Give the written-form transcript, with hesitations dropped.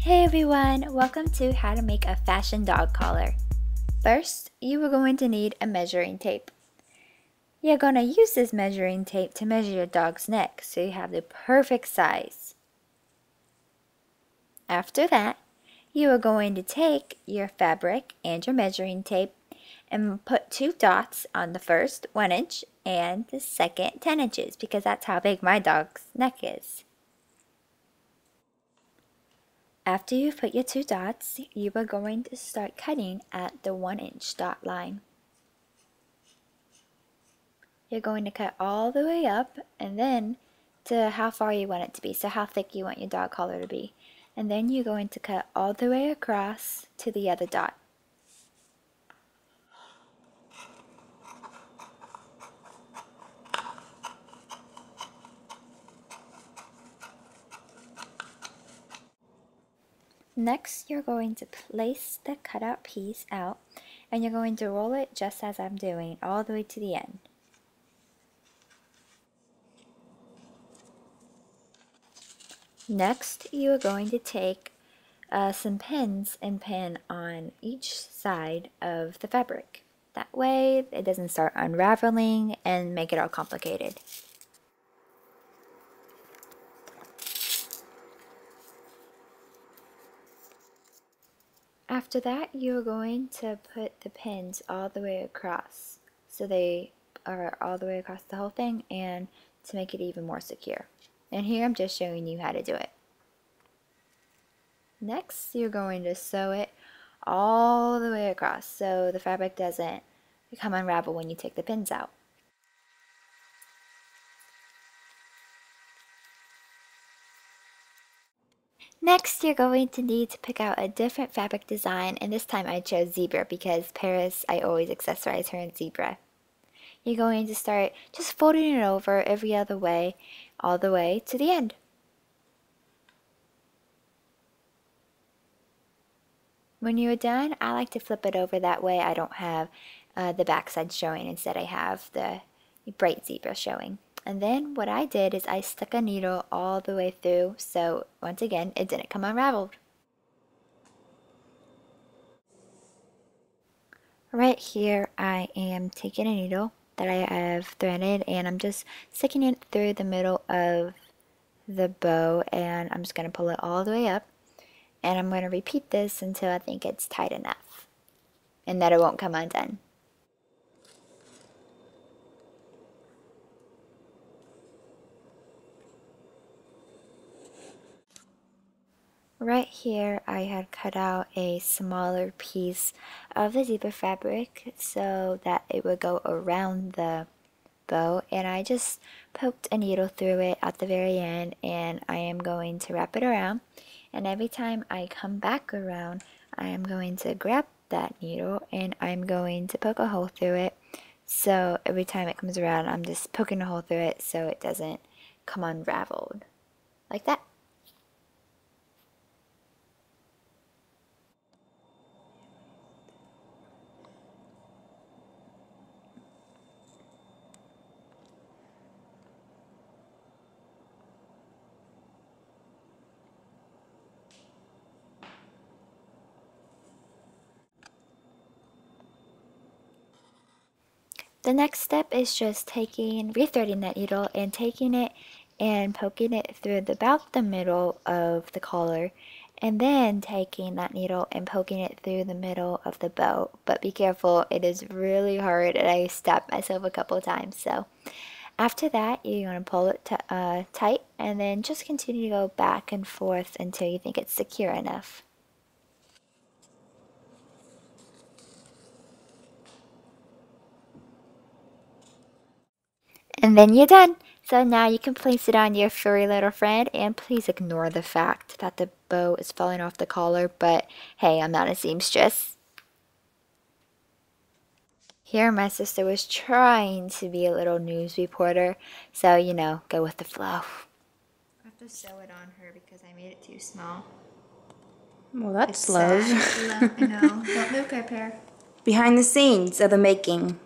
Hey everyone, welcome to how to make a fashion dog collar. First, you are going to need a measuring tape. You're going to use this measuring tape to measure your dog's neck so you have the perfect size. After that, you are going to take your fabric and your measuring tape and put 2 dots on the first 1 inch and the second 10 inches because that's how big my dog's neck is. After you put your 2 dots, you are going to start cutting at the 1 inch dot line. You're going to cut all the way up and then to how far you want it to be, so how thick you want your dog collar to be. And then you're going to cut all the way across to the other dot. Next, you're going to place the cutout piece out and you're going to roll it just as I'm doing, all the way to the end. Next, you are going to take some pins and pin on each side of the fabric. That way it doesn't start unraveling and make it all complicated. After that, you're going to put the pins all the way across, so they are all the way across the whole thing, and to make it even more secure. And here I'm just showing you how to do it. Next, you're going to sew it all the way across so the fabric doesn't become unraveled when you take the pins out. Next, you're going to need to pick out a different fabric design, and this time I chose zebra because Paris, I always accessorize her in zebra. You're going to start just folding it over every other way, all the way to the end. When you're done, I like to flip it over, that way I don't have the backside showing. Instead I have the bright zebra showing. And then what I did is I stuck a needle all the way through, so once again it didn't come unraveled. Right here I am taking a needle that I have threaded and I'm just sticking it through the middle of the bow, and I'm just going to pull it all the way up, and I'm going to repeat this until I think it's tight enough and that it won't come undone. Right here I had cut out a smaller piece of the zebra fabric so that it would go around the bow, and I just poked a needle through it at the very end, and I am going to wrap it around, and every time I come back around I am going to grab that needle and I'm going to poke a hole through it, so every time it comes around I'm just poking a hole through it so it doesn't come unraveled like that. The next step is just rethreading that needle and taking it and poking it through about the middle of the collar, and then taking that needle and poking it through the middle of the bow. But be careful, it is really hard and I stabbed myself a couple of times. So after that, you're going to pull it tight and then just continue to go back and forth until you think it's secure enough. And then you're done. So now you can place it on your furry little friend, and please ignore the fact that the bow is falling off the collar, but hey, I'm not a seamstress. Here my sister was trying to be a little news reporter, so you know, go with the flow. I have to sew it on her because I made it too small. Well, that's love. Sad. I know. Don't move, Pear. Behind the scenes of the making.